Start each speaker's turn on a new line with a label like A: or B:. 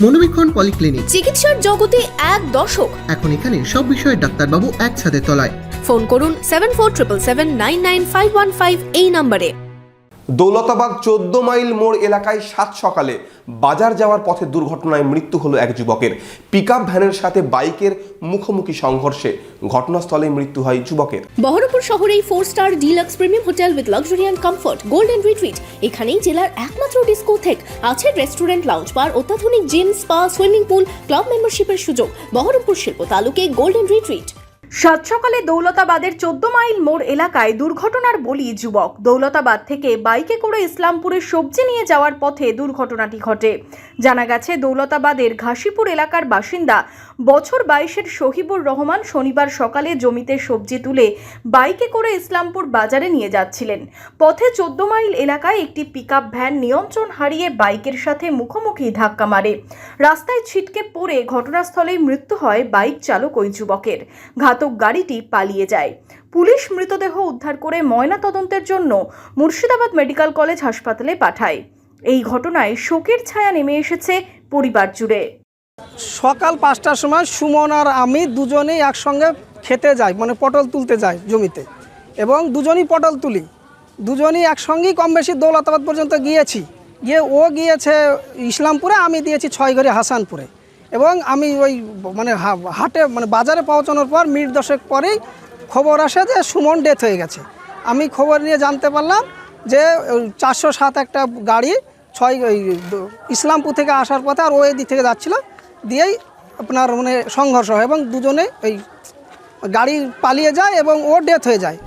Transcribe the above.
A: মনোবীক্ষণ polyclinic,
B: চিকিৎসার জগতে এক দশক।
A: এখন এখানে সব বিষয়ে ডাক্তারবাবু এক ছাদের তলায়।
B: ফোন করুন 7477799515 এই নম্বরে।
C: দৌলতাবাদ 14 মাইল মোড় এলাকায় সাত সকালে বাজার যাওয়ার পথে দুর্ঘটনায় মৃত্যু হলো এক যুবকের। পিকআপ ভ্যানের সাথে বাইকের মুখোমুখি সংঘর্ষে ঘটনাস্থলে মৃত্যু হয় যুবকের।
B: বহরমপুর শহরেই 4 star deluxe premium hotel with luxury and comfort golden retreat. এখানেই জেলার একমাত্র ডিস্কোথেক, আছে রেস্টুরেন্ট, লাউঞ্জ বার, অত্যাধুনিক gym, spa, swimming pool, club মেম্বারশিপের সুযোগ। বহরমপুর শিল্প তালুকে গোল্ডেন রিট্রিট।
D: সাত সকালে দৌলতাবাদের 14 মাইল মোড় এলাকায় দুর্ঘটনার বলি যুবক। দৌলতাবাদ থেকে বাইকে করে ইসলামপুরে সবজি নিয়ে যাওয়ার পথে দুর্ঘটনাটি ঘটে। জানা গেছে, দৌলতাবাদের ঘাসিপুর এলাকার বাসিন্দা বছর 22-এর শহীবুর রহমান শনিবার সকালে জমিতে সবজি তুলে বাইকে করে ইসলামপুর বাজারে নিয়ে যাচ্ছিলেন। পথে 14 মাইল এলাকায় একটি পিকআপ ভ্যান নিয়ন্ত্রণ হারিয়ে বাইকের সাথে মুখোমুখি ধাক্কা মারে। রাস্তায় ছিটকে পড়ে ঘটনাস্থলেই মৃত্যু হয় বাইক চালক ওই যুবকের। ঘাতক গাড়িটি পালিয়ে যায়। পুলিশ মৃতদেহ উদ্ধার করে ময়নাতদন্তের জন্য মুর্শিদাবাদ মেডিকেল কলেজ হাসপাতালে পাঠায়। এই ঘটনায় শোকের ছায়া নেমে এসেছে পরিবার জুড়ে।
E: সকাল 5টার সময় সুমন আর আমি দুজনেই একসঙ্গে খেতে যাই, মানে পটল তুলতে যাই জমিতে, এবং দুজনই পটল তুলি। দুজনই একসঙ্গেই কম বেশি দৌলতাবাদ পর্যন্ত গিয়েছি। ও গিয়েছে ইসলামপুরে, আমি দিয়েছি 6 ঘড়ি হাসানপুরে। এবং আমি ওই মানে হাটে মানে বাজারে পৌঁছানোর পর মিনিট 10 পরেই খবর আসে যে সুমন ডেথ হয়ে গেছে। আমি খবর নিয়ে জানতে পারলাম যে 407 একটা গাড়ি ইসলামপুর থেকে আসার পথে, আর ও এই দিক থেকে যাচ্ছিল, দিয়েই আপনার মানে সংঘর্ষ হয় এবং দুজনে ওই গাড়ি পালিয়ে যায় এবং ও ডেথ হয়ে যায়।